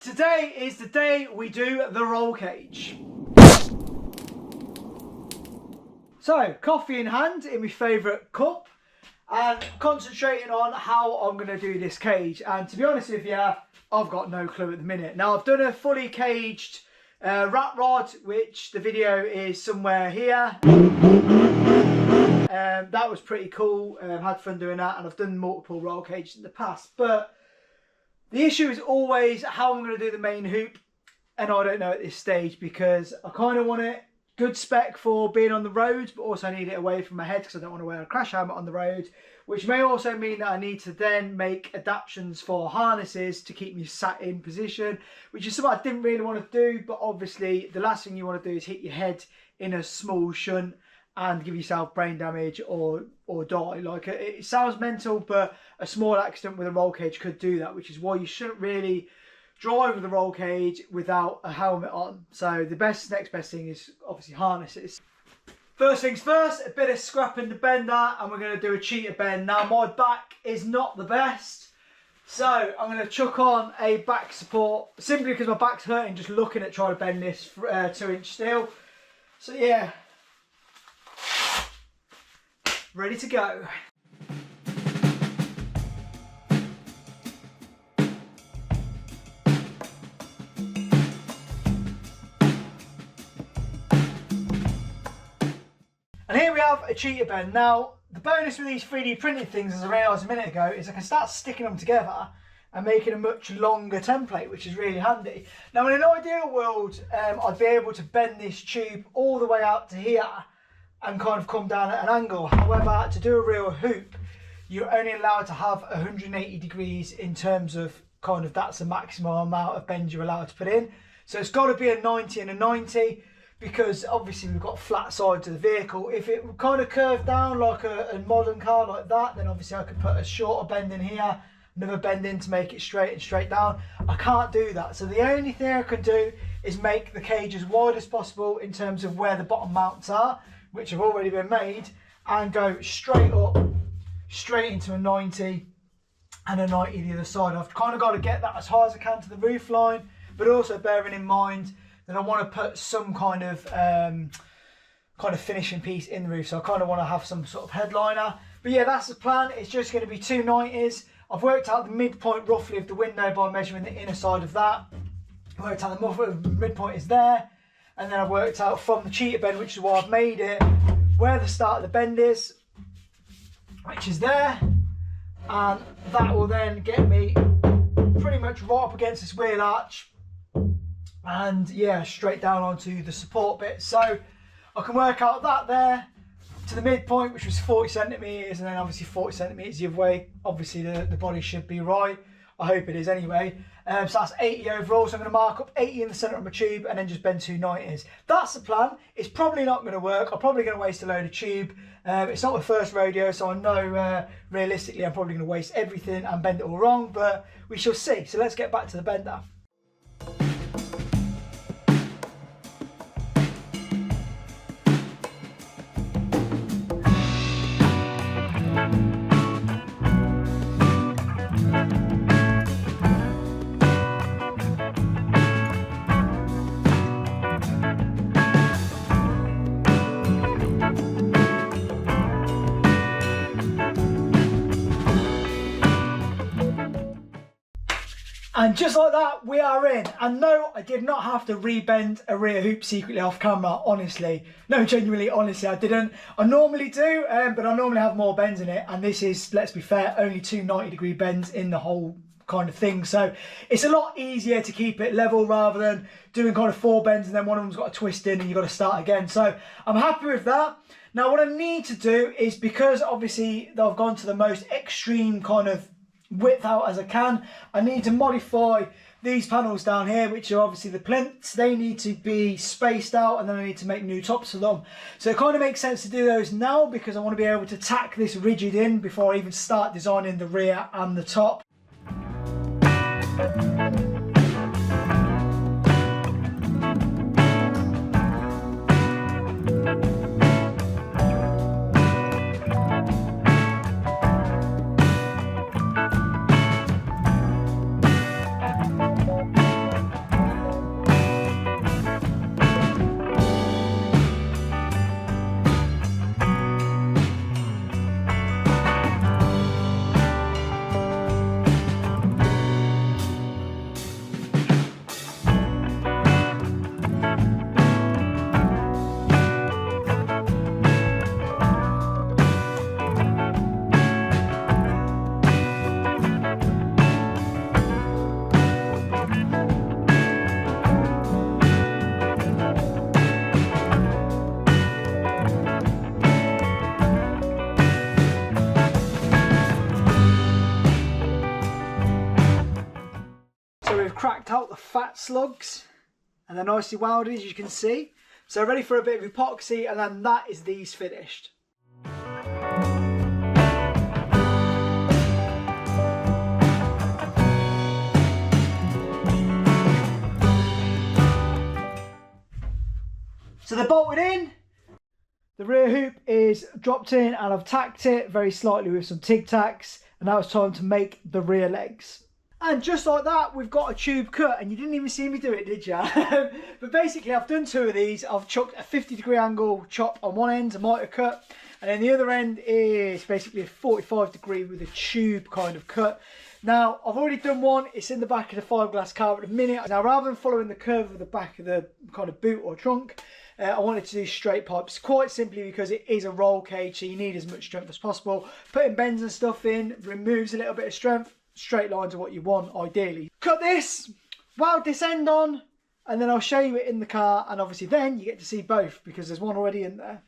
Today is the day we do the roll cage. So, coffee in hand in my favourite cup and concentrating on how I'm going to do this cage. And to be honest with you, I've got no clue at the minute. Now, I've done a fully caged rat rod, which the video is somewhere here. That was pretty cool. Had fun doing that, and I've done multiple roll cages in the past. But the issue is always how I'm going to do the main hoop, and I don't know at this stage because I kind of want it good spec for being on the road, but also I need it away from my head because I don't want to wear a crash helmet on the road, which may also mean that I need to then make adaptations for harnesses to keep me sat in position, which is something I didn't really want to do. But obviously the last thing you want to do is hit your head in a small shunt and give yourself brain damage or die. Like, it sounds mental, but a small accident with a roll cage could do that, which is why you shouldn't really drive with a roll cage without a helmet on. So the next best thing is obviously harnesses. First things first, a bit of scrapping the bender, and we're going to do a cheater bend. Now, my back is not the best, so I'm going to chuck on a back support simply because my back's hurting just looking at trying to bend this 2-inch steel. So yeah, ready to go. And here we have a cheater bend. Now, the bonus with these 3D printed things, as I realised a minute ago, is I can start sticking them together and making a much longer template, which is really handy. Now, in an ideal world, I'd be able to bend this tube all the way out to here and kind of come down at an angle. However, to do a real hoop, you're only allowed to have 180 degrees in terms of kind of that's the maximum amount of bend you're allowed to put in. So it's got to be a 90 and a 90. Because obviously we've got flat sides of the vehicle. If it kind of curved down like a modern car like that, then obviously I could put a shorter bend in here, another bend in to make it straight and straight down. I can't do that. So the only thing I can do is make the cage as wide as possible in terms of where the bottom mounts are, which have already been made, and go straight up, straight into a 90 and a 90 the other side. I've kind of got to get that as high as I can to the roof line, but also bearing in mind and I want to put some kind of finishing piece in the roof. So I kind of want to have some sort of headliner. But yeah, that's the plan. It's just going to be 2 90s. I've worked out the midpoint roughly of the window by measuring the inner side of that. I worked out the midpoint is there. And then I've worked out from the cheater bend, which is why I've made it, where the start of the bend is, which is there. And that will then get me pretty much right up against this wheel arch. And yeah, straight down onto the support bit. So I can work out that there to the midpoint, which was 40 centimetres, and then obviously 40 centimetres the other way. Obviously the body should be right. I hope it is anyway. So that's 80 overall. So I'm going to mark up 80 in the centre of my tube and then just bend 2 90s. That's the plan. It's probably not going to work. I'm probably going to waste a load of tube. It's not my first rodeo, so I know realistically I'm probably going to waste everything and bend it all wrong, but we shall see. So let's get back to the bender. And just like that, we are in. And no, I did not have to rebend a rear hoop secretly off camera, honestly. No, genuinely, honestly, I didn't. I normally do, but I normally have more bends in it. And this is, let's be fair, only 2 90-degree bends in the whole kind of thing. So it's a lot easier to keep it level rather than doing kind of 4 bends and then one of them's got a twist in and you've got to start again. So I'm happy with that. Now, what I need to do is, because obviously I've gone to the most extreme kind of width out as I can, I need to modify these panels down here, which are obviously the plinths. They need to be spaced out and then I need to make new tops for them. So it kind of makes sense to do those now because I want to be able to tack this rigid in before I even start designing the rear and the top. got the fat slugs and they're nicely welded, as you can see. So ready for a bit of epoxy, and then that is these finished. So they're bolted in. The rear hoop is dropped in and I've tacked it very slightly with some TIG tacks, and now it's time to make the rear legs. And just like that, we've got a tube cut, and you didn't even see me do it, did you? But basically, I've done 2 of these. I've chucked a 50-degree angle chop on one end, a mitre cut, and then the other end is basically a 45-degree with a tube kind of cut. Now, I've already done one. It's in the back of the fiberglass car at the minute. Now, rather than following the curve of the back of the kind of boot or trunk, I wanted to do straight pipes, quite simply because it is a roll cage, so you need as much strength as possible. Putting bends and stuff in removes a little bit of strength. Straight lines are what you want, ideally. Cut this, weld this end on, and then I'll show you it in the car, and obviously then you get to see both because there's one already in there.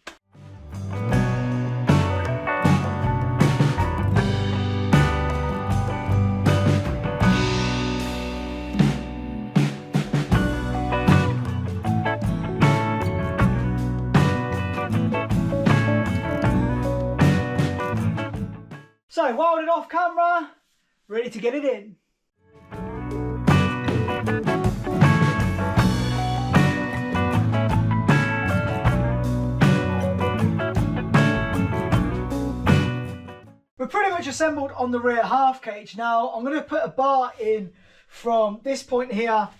So, welded off camera, ready to get it in. We're pretty much assembled on the rear half cage. Now, I'm going to put a bar in from this point here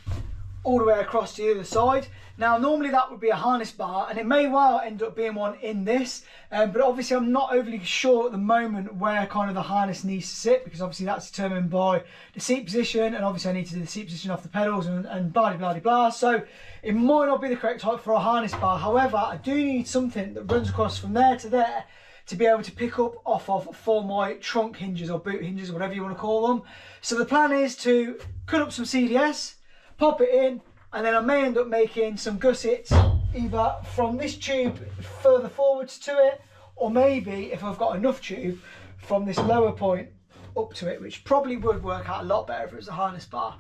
all the way across to the other side. Now, normally that would be a harness bar, and it may well end up being one in this, but obviously I'm not overly sure at the moment where kind of the harness needs to sit, because obviously that's determined by the seat position, and obviously I need to do the seat position off the pedals and blah blah blah. So it might not be the correct height for a harness bar. However, I do need something that runs across from there to there to be able to pick up off of for my trunk hinges or boot hinges, or whatever you want to call them. So the plan is to cut up some CDS, pop it in, and then I may end up making some gussets either from this tube further forwards to it, or maybe if I've got enough tube from this lower point up to it, which probably would work out a lot better if it was a harness bar.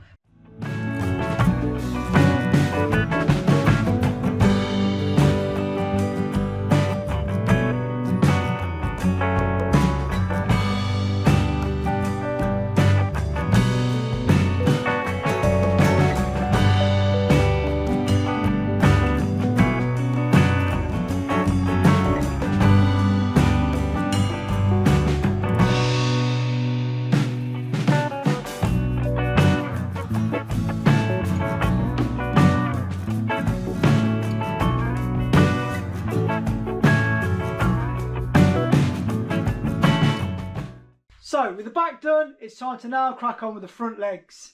So with the back done, it's time to now crack on with the front legs.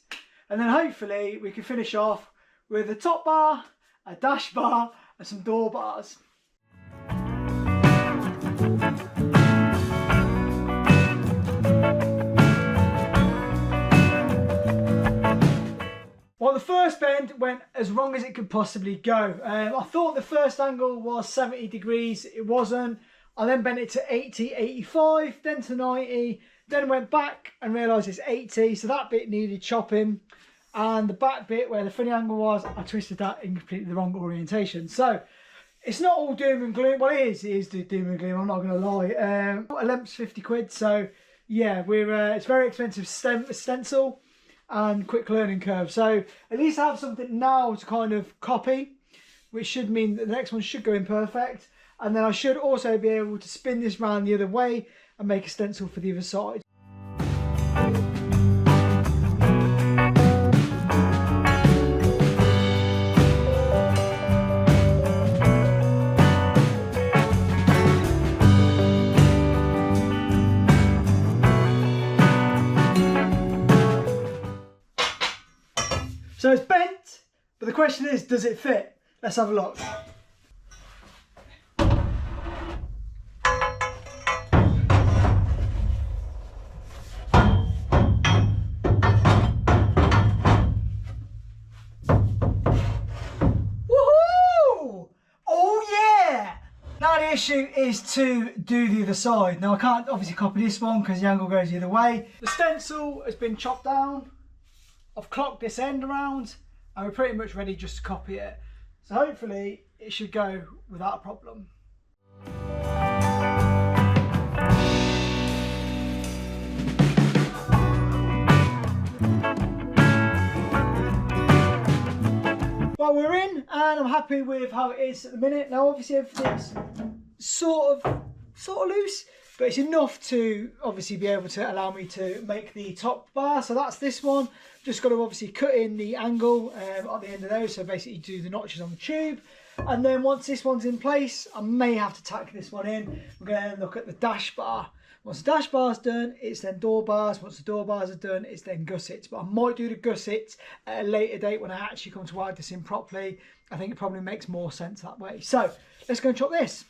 And then hopefully we can finish off with a top bar, a dash bar and some door bars. Well, the first bend went as wrong as it could possibly go. I thought the first angle was 70 degrees, it wasn't. I then bent it to 80, 85, then to 90, then went back and realised it's 80, so that bit needed chopping. And the back bit where the funny angle was, I twisted that in completely the wrong orientation. So it's not all doom and gloom. Well, it is doom and gloom, I'm not going to lie. A lemp's 50 quid, so yeah, it's very expensive stencil and quick learning curve. So at least I have something now to kind of copy, which should mean that the next one should go in perfect. And then I should also be able to spin this round the other way and make a stencil for the other side. So it's bent, but the question is, does it fit? Let's have a look. The issue is to do the other side. Now I can't obviously copy this one because the angle goes the other way. The stencil has been chopped down I've clocked this end around and we're pretty much ready just to copy it. So hopefully it should go without a problem. Well, we're in and I'm happy with how it is at the minute. Now obviously everything's sort of loose, but it's enough to obviously be able to allow me to make the top bar. So that's this one. Just got to obviously cut in the angle at the end of those, so basically do the notches on the tube. And then once this one's in place, I may have to tack this one in. We're going to look at the dash bar. Once the dash bar's done, it's then door bars. Once the door bars are done, it's then gussets. But I might do the gussets at a later date when I actually come to wire this in properly. I think it probably makes more sense that way. So let's go and chop this.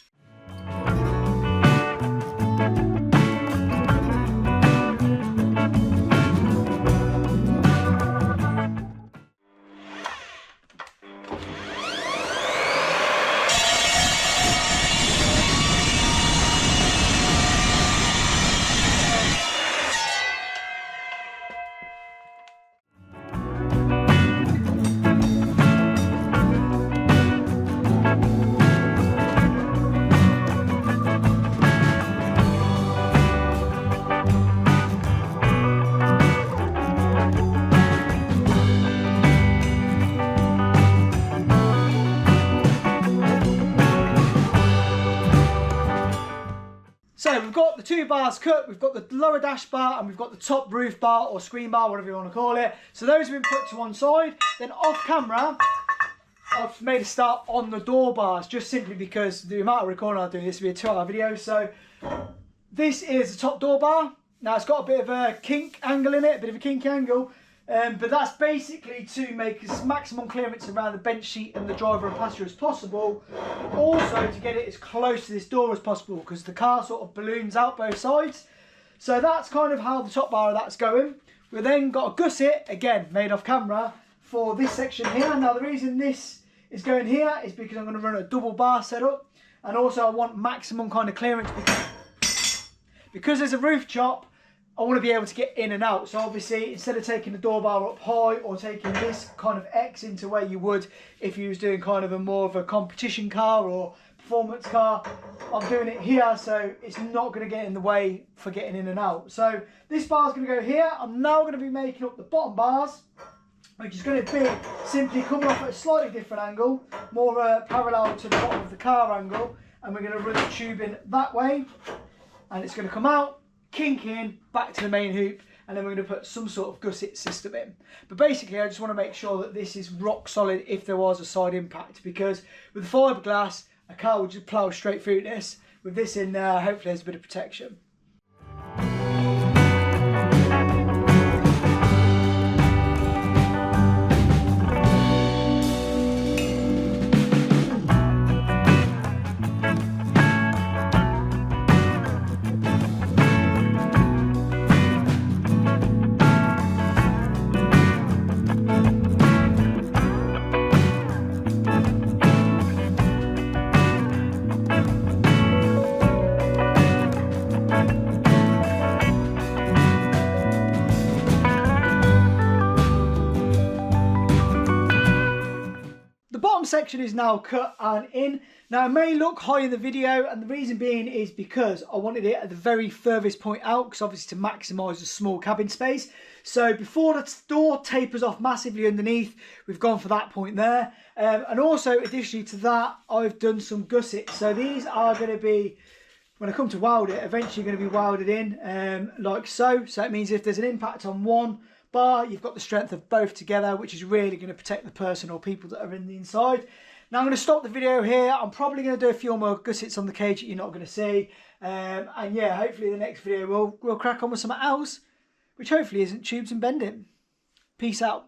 So we've got the two bars cut, we've got the lower dash bar and we've got the top roof bar or screen bar, whatever you want to call it. So those have been put to one side. Then off camera, I've made a start on the door bars just simply because the amount of recording I'll do, this will be a 2-hour video. So this is the top door bar. Now it's got a bit of a kink angle in it, a bit of a kinky angle. But that's basically to make as maximum clearance around the bench seat and the driver and passenger as possible. Also to get it as close to this door as possible because the car sort of balloons out both sides. So that's kind of how the top bar of that's going. We've then got a gusset, again made off camera, for this section here. Now the reason this is going here is because I'm going to run a double bar setup. And also I want maximum kind of clearance because there's a roof chop. I want to be able to get in and out. So obviously, instead of taking the door bar up high or taking this kind of X into where you would if you was doing kind of a more of a competition car or performance car, I'm doing it here so it's not going to get in the way for getting in and out. So this bar is going to go here. I'm now going to be making up the bottom bars, which is going to be simply coming off at a slightly different angle, more parallel to the bottom of the car angle, and we're going to run the tube in that way, and it's going to come out, kink in, back to the main hoop, and then we're going to put some sort of gusset system in. But basically I just want to make sure that this is rock solid if there was a side impact, because with the fiberglass a car would just plough straight through this. With this in there, hopefully there's a bit of protection. Section is now cut and in. Now it may look high in the video, and the reason being is because I wanted it at the very furthest point out, because obviously to maximise the small cabin space. So before the door tapers off massively underneath, we've gone for that point there. And also additionally to that, I've done some gussets. So these are going to be, when I come to weld it, eventually going to be welded in like so. So that means if there's an impact on one bar, you've got the strength of both together, which is really going to protect the person or people that are in the inside. Now I'm going to stop the video here. I'm probably going to do a few more gussets on the cage that you're not going to see. And yeah, hopefully the next video we'll crack on with something else, which hopefully isn't tubes and bending. Peace out.